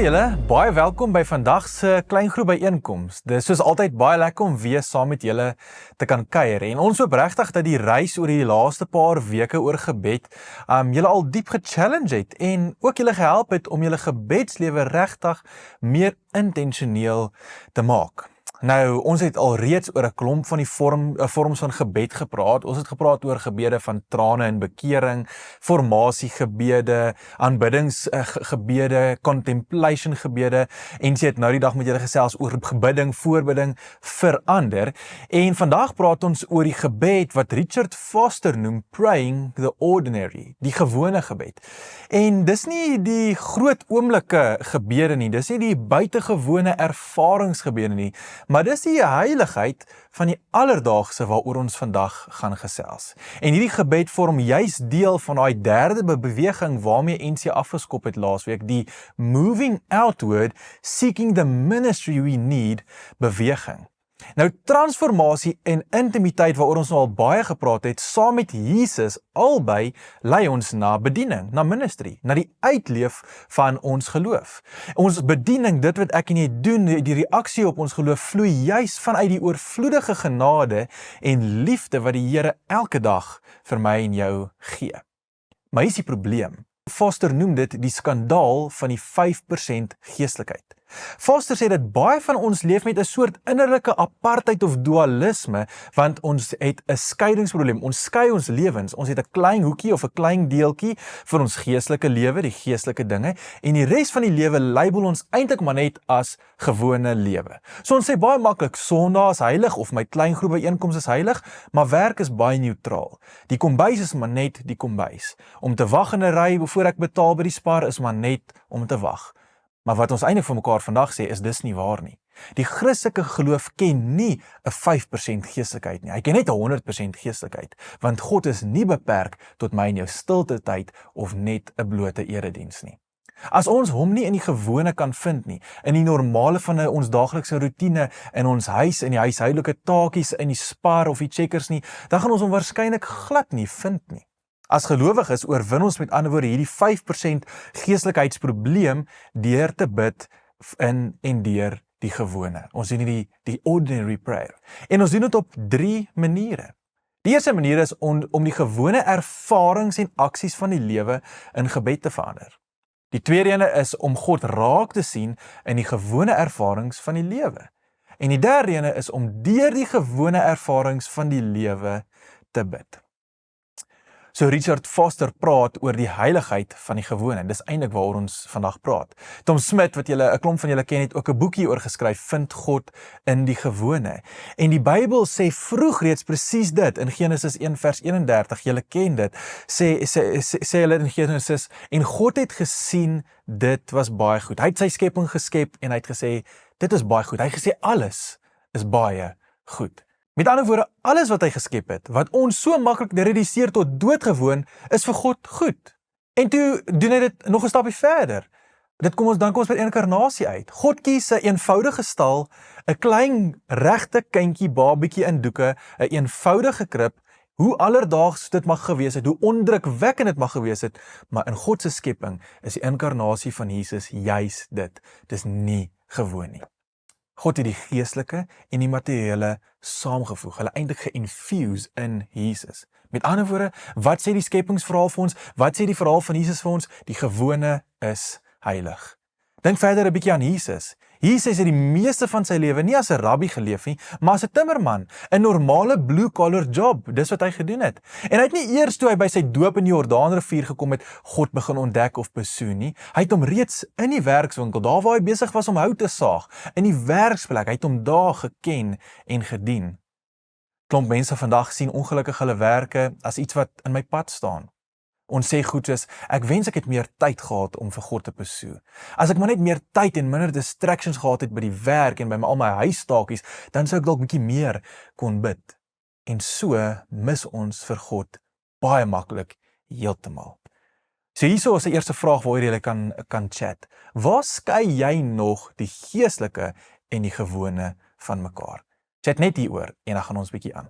julle, baie welkom by vandag se klein groep byeenkoms. Dit is soos altyd baie lekker om weer saam met julle te kan kuier. En ons hoop regtig dat die reis oor die laaste paar weke oor gebed julle al diep gechallenge het en ook julle gehelp het om julle gebedslewe regtig meer intentioneel te maak. Nou, ons het al reeds oor 'n klomp van die vorms van gebed gepraat. Ons het gepraat oor gebede van trane en bekering, formasiegebede, aanbiddingsgebede, contemplation gebede, en sy het nou die dag met julle gesels oor gebidding, voorbidding verander. En vandag praat ons oor die gebed wat Richard Foster noem praying the ordinary, die gewone gebed. En dis nie die groot oomblikke gebede nie, dis nie die buitengewone ervaringsgebede nie, maar dis die heiligheid van die alledaagse waaroor ons vandag gaan gesels. En hierdie gebed vorm juis deel van daai derde beweging waarmee NC afgeskop het laasweek, die moving outward, seeking the ministry we need beweging. Nou, transformasie en intimiteit waaroor ons al baie gepraat het, saam met Jesus, albei lei ons na bediening, na ministry, na die uitleef van ons geloof. Ons bediening, dit wat ek en jy doen, die reaksie op ons geloof, vloei juis vanuit die oorvloedige genade en liefde wat die Here elke dag vir my en jou gee. Maar hier is die probleem. Foster noem dit die skandaal van die 5% geestelikheid. Foster sê dat baie van ons leef met 'n soort innerlike apartheid of dualisme, want ons het 'n skeidingsprobleem. Ons skei ons lewens. Ons het 'n klein hoekie of 'n klein deeltjie vir ons geestelike lewe, die geestelike dinge, en die res van die lewe label ons eintlik maar net as gewone lewe. So ons sê baie maklik, Sondag is heilig of my klein groep byeenkoms is heilig, maar werk is baie neutraal. Die kombuis is maar net die kombuis. Om te wag in 'n ry voor ek betaal by die Spar is maar net om te wag. Maar wat ons eintlik vir mekaar vandag sê, is dis nie waar nie. Die Christelike geloof ken nie 'n 5% geestelikheid nie. Hy ken net 'n 100% geestelikheid, want God is nie beperk tot my en jou stilte tyd of net 'n blote erediens nie. As ons hom nie in die gewone kan vind nie, in die normale van ons daaglikse roetine, in ons huis, in die huishoudelike taakies, in die Spar of die Checkers nie, dan gaan ons hom waarskynlik glad nie vind nie. As gelowiges oorwin ons met ander woorde hierdie 5% geestelikheidsprobleem deur te bid in en deur die gewone. Ons doen die ordinary prayer. En ons doen dit op 3 maniere. Die eerste manier is om die gewone ervarings en aksies van die lewe in gebed te verander. Die tweede ene is om God raak te sien in die gewone ervarings van die lewe. En die derde ene is om deur die gewone ervarings van die lewe te bid. So Richard Foster praat oor die heiligheid van die gewone. Dis eintlik waaroor ons vandag praat. Tom Smith, wat 'n klomp van julle ken, het ook 'n boekie oor geskryf, Vind God in die gewone. En die Bybel sê vroeg reeds presies dit in Genesis 1 vers 31. Julle ken dit. Sê hulle in Genesis, en God het gesien dit was baie goed. Hy het sy skepping geskep en hy het gesê dit is baie goed. Hy het gesê alles is baie goed. Met ander woorde, alles wat hy geskep het, wat ons so maklik reduseer tot doodgewoon, is vir God goed. En toe doen hy dit nog 'n stapie verder. Dan kom ons by inkarnasie uit. God kies 'n eenvoudige stal, 'n klein regte kindjie babietjie in doeke, 'n eenvoudige krib, hoe alledaags dit mag gewees het, hoe ondrukwekkend dit mag gewees het, maar in God se skepping is die inkarnasie van Jesus juis dit. Dis nie gewoon nie. God het die geestelike en die materiële saamgevoeg, hulle eintlik ge-infuse in Jesus. Met ander woorde, wat sê die skepingsverhaal vir ons? Wat sê die verhaal van Jesus vir ons? Die gewone is heilig. Dink verder 'n bietjie aan Jesus. Jesus het die meeste van sy lewe nie as 'n rabbi geleef nie, maar as 'n timmerman, 'n normale blue-collar job. Dis wat hy gedoen het. En hy het nie eers toe hy by sy doop in die Jordaanrivier gekom het, God begin ontdek of besoen nie. Hy het hom reeds in die werkswinkel, daar waar hy besig was om hout te saag, in die werksplek, hy het hom daar geken en gedien. Klomp mense vandag sien ongelukkig hulle werke as iets wat in my pad staan. Ons sê goed soos, ek wens ek het meer tyd gehad om vir God te besoek. As ek maar net meer tyd en minder distractions gehad het by die werk en by al my huistaakies, dan sou ek dalk bietjie meer kon bid. En so mis ons vir God baie maklik heeltemal. So hierso is 'n eerste vraag waaroor jy kan chat. Waar skei jy nog die geestelike en die gewone van mekaar? Chat net hieroor en dan gaan ons bietjie aan.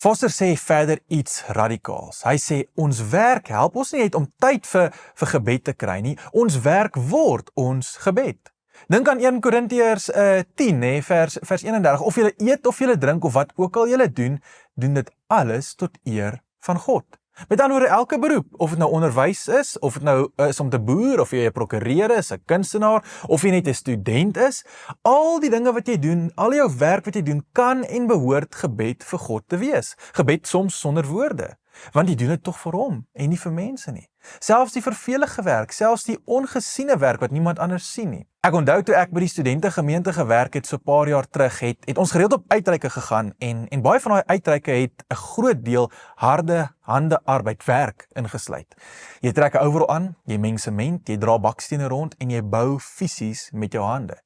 Foster sê verder iets radikaals. Hy sê, ons werk help ons nie net om tyd vir gebed te kry nie, ons werk word ons gebed. Dink aan 1 Korintiërs 10, vers 31, of julle eet of julle drink of wat ook al julle doen, doen dit alles tot eer van God. Met ander woorde, elke beroep, of dit nou onderwys is, of dit nou is om te boer, of jy 'n prokureur is, 'n kunstenaar, of jy net 'n student is, al die dinge wat jy doen, al jou werk wat jy doen, kan en behoort gebed vir God te wees. Gebed soms sonder woorde, want jy doen dit tog vir hom, en nie vir mense nie. Selfs die vervelige werk, selfs die ongesiene werk wat niemand anders sien nie. Ek onthou toe ek by die studentegemeente gewerk het so 'n paar jaar terug, het ons gereeld op uitreike gegaan en baie van daai uitreike het 'n groot deel harde hande arbeid werk ingesluit. Jy trek 'n overall aan, jy meng sement, jy dra bakstene rond en jy bou fisies met jou hande.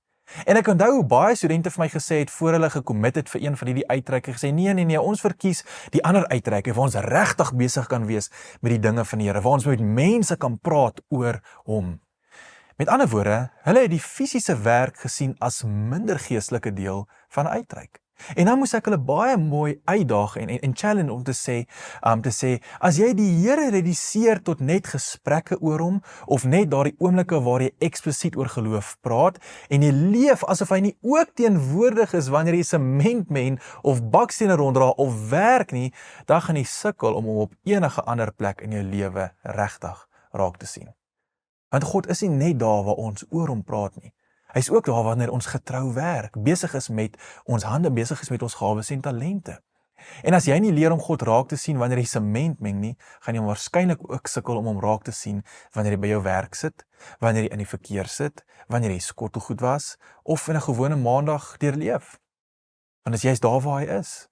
En ek onthou hoe baie studente vir my gesê het voor hulle gekommit het vir een van hierdie uitreike, gesê nee, ons verkies die ander uitreike waar ons regtig besig kan wees met die dinge van die Here, waar ons met mense kan praat oor hom. Met ander woorde, hulle het die fisiese werk gesien as minder geestelike deel van 'n uitreik. En dan moes ek hulle baie mooi uitdaag en challenge om te sê, as jy die Here reduseer tot net gesprekke oor hom, of net daardie oomblikke waar jy eksplisiet oor geloof praat, en jy leef asof hy nie ook teenwoordig is wanneer jy sement meng, of bakstene ronddra, of werk nie, dan gaan jy sukkel om hom op enige ander plek in jou lewe regtig raak te sien. Want God is nie net daar waar ons oor hom praat nie. Hy is ook daar wanneer ons getrou werk, besig is met ons hande, besig is met ons gawes en talente. En as jy nie leer om God raak te sien wanneer jy sement meng nie, gaan jy waarskynlik ook sukkel om hom raak te sien wanneer jy by jou werk sit, wanneer jy in die verkeer sit, wanneer jy skottelgoed was, of in 'n gewone maandag deurleef. Want as jy is daar waar hy is.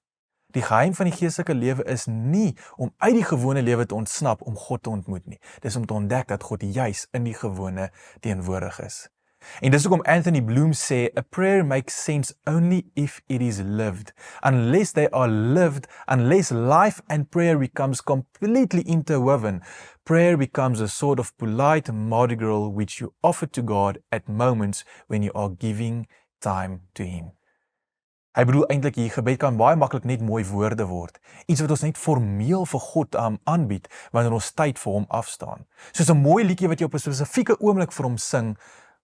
Die geheim van die geestelike lewe is nie om uit die gewone lewe te ontsnap om God te ontmoet nie. Dis om te ontdek dat God juis in die gewone teenwoordig is. En dis hoekom Anthony Bloom sê, a prayer makes sense only if it is lived. Unless they are lived, unless life and prayer becomes completely interwoven, prayer becomes a sort of polite Mardi Gras which you offer to God at moments when you are giving time to him. Hy bedoel eintlik hier, gebed kan baie maklik net mooi woorde word. Iets wat ons net formeel vir God aanbied, wanneer ons tyd vir hom afstaan. Soos 'n mooi liedjie wat jy op 'n spesifieke oomblik vir hom sing,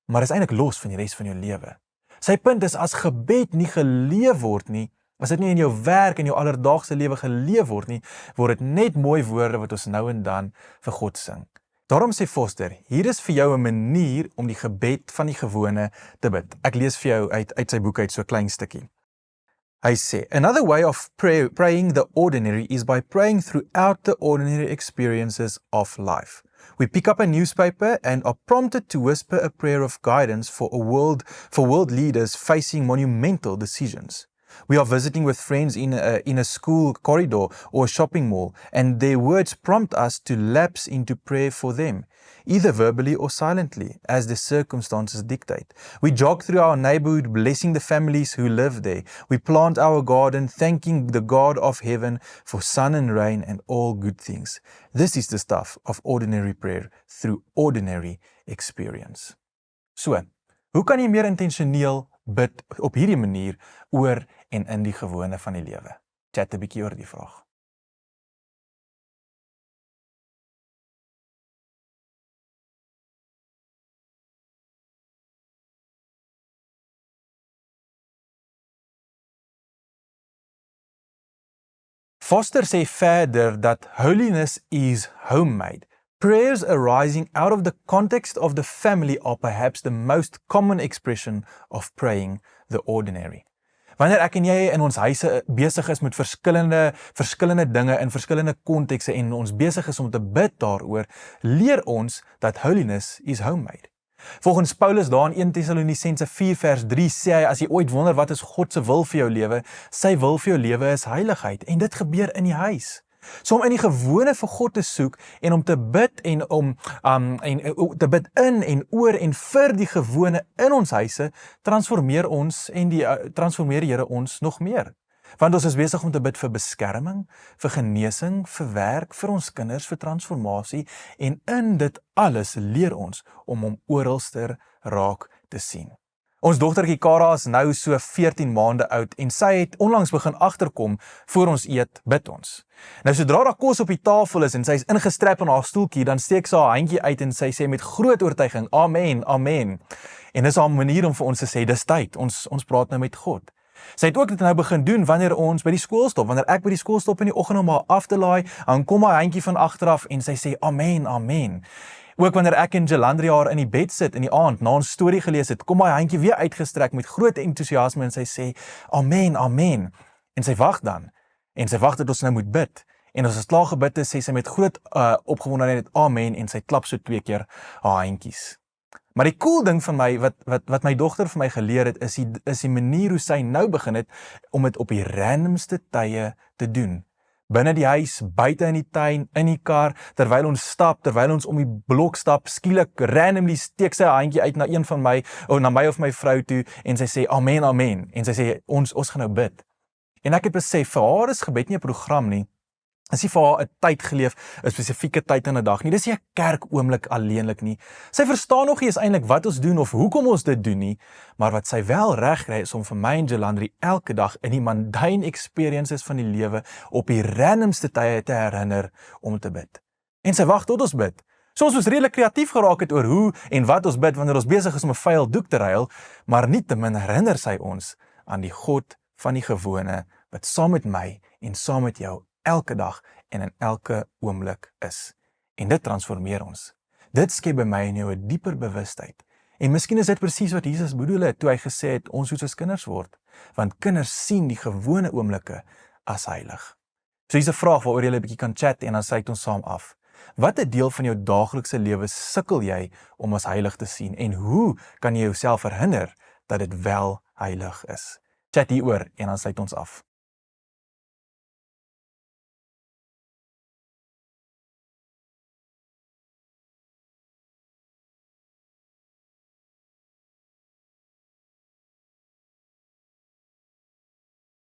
maar is eintlik los van die res van jou lewe. Sy punt is, as gebed nie geleef word nie, as dit nie in jou werk en jou alledaagse lewe geleef word nie, word dit net mooi woorde wat ons nou en dan vir God sing. Daarom sê Foster, hier is vir jou 'n manier om die gebed van die gewone te bid. Ek lees vir jou uit sy boek uit so 'n klein stukkie. Hy sê, another way of praying the ordinary is by praying throughout the ordinary experiences of life. We pick up a newspaper and are prompted to whisper a prayer of guidance for world leaders facing monumental decisions. We are visiting with friends in a school corridor or a shopping mall, and their words prompt us to lapse into prayer for them, either verbally or silently, as the circumstances dictate. We jog through our neighborhood, blessing the families who live there. We plant our garden, thanking the God of heaven for sun and rain and all good things. This is the stuff of ordinary prayer through ordinary experience. So, hoe kan jy meer intentioneel bid op hierdie manier oor en in die gewone van die lewe? Chat 'n bietjie oor die vraag. Foster sê verder dat holiness is homemade. Prayers arising out of the context of the family are perhaps the most common expression of praying the ordinary. Wanneer ek en jy in ons huise besig is met verskillende dinge in verskillende kontekste en ons besig is om te bid daaroor, leer ons dat holiness is homemade. Volgens Paulus daar in 1 Tessalonisense 4 vers 3 sê hy, as jy ooit wonder wat is God se wil vir jou lewe, sy wil vir jou lewe is heiligheid, en dit gebeur in die huis. So om in die gewone vir God te soek en om te bid en om te bid in en oor en vir die gewone in ons huise, transformeer die Here ons nog meer. Want ons is besig om te bid vir beskerming, vir genesing, vir werk, vir ons kinders, vir transformasie, en in dit alles leer ons om hom oralster raak te sien. Ons dogtertjie Kara is nou so 14 maande oud en sy het onlangs begin agterkom voor ons eet, bid ons. Nou sodra daar kos op die tafel is en sy is ingestrap in haar stoeltjie, dan steek sy haar handjie uit en sy sê met groot oortuiging, amen, amen. En dis haar manier om vir ons te sê, dis tyd, ons praat nou met God. Sy het ook dit nou begin doen wanneer ons by die skool stop, wanneer ek by die skool stop in die oggend om haar af te laai, dan kom haar handjie van agteraf en sy sê, amen, amen. Ook wanneer ek en Jalandri haar in die bed sit in die aand, na 'n storie gelees het, kom haar handjie weer uitgestrek met groot entoesiasme en sy sê, amen, amen. En sy wag dan, en sy wag dat ons nou moet bid. En as ons klaar gebid het, sê sy met groot opgewondenheid, amen, en sy klap so 2 keer haar handjies. Maar die cool ding van my, wat my dogter vir my geleer het, is die manier hoe sy nou begin het, om dit op die randomste tye te doen. Binne die huis, buite in die tuin, in die kar, terwyl ons stap, terwyl ons om die blok stap, skielik randomly steek sy haar handjie uit na een van my, of na my of my vrou toe, en sy sê, amen, amen, en sy sê, ons gaan nou bid. En ek het besef, vir haar is gebed nie 'n program nie, is nie vir haar 'n tyd geleef, 'n spesifieke tyd in 'n dag nie, dis nie 'n kerkoomblik alleenlik nie. Sy verstaan nog nie eens eintlik wat ons doen of hoekom ons dit doen nie, maar wat sy wel reg kry is om vir my en Jalandri elke dag in die mundane experiences van die lewe op die randomste tye te herinner om te bid. En sy wag tot ons bid. So ons was redelik kreatief geraak het oor hoe en wat ons bid wanneer ons besig is om 'n vuil doek te ruil, maar nietemin herinner sy ons aan die God van die gewone wat saam met my en saam met jou elke dag en in elke oomblik is. En dit transformeer ons. Dit skep by my en jou 'n dieper bewustheid. En miskien is dit presies wat Jesus bedoel het toe hy gesê het ons moet soos kinders word, want kinders sien die gewone oomblikke as heilig. So hier's 'n vraag waaroor jy 'n bietjie kan chat en dan sluit ons saam af. Watter deel van jou daaglikse lewe sukkel jy om as heilig te sien en hoe kan jy jouself herinner dat dit wel heilig is? Chat hieroor en dan sluit ons af.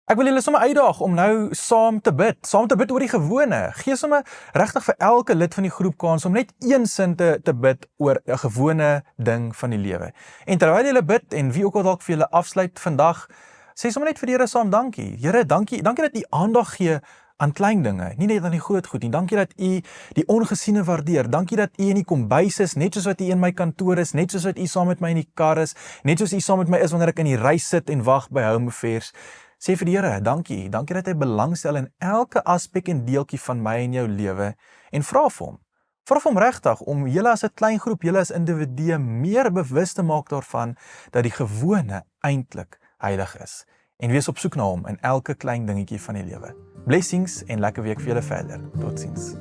Ek wil julle sommer uitdaag om nou saam te bid oor die gewone. Gee sommer regtig vir elke lid van die groep kans om net een sin te bid oor 'n gewone ding van die lewe. En terwyl julle bid en wie ook al dalk vir julle afsluit vandag, sê sommer net vir die Here saam dankie. Here, dankie dat U aandag gee aan klein dinge, nie net aan die groot goed nie. Dankie dat U die ongesiene waardeer. Dankie dat U in die kombuis is, net soos wat U in my kantoor is, net soos wat U saam met my in die kar is, net soos U saam met my is wanneer ek in die ry sit en wag by Home Affairs. Sê vir die Here, dankie dat hy belangstel in elke aspek en deeltjie van my en jou lewe en vra vir hom regtig om julle as 'n klein groep, julle as individue meer bewus te maak daarvan dat die gewone eintlik heilig is en wees op soek na hom in elke klein dingetjie van die lewe. Blessings en lekker week vir julle verder. Totsiens.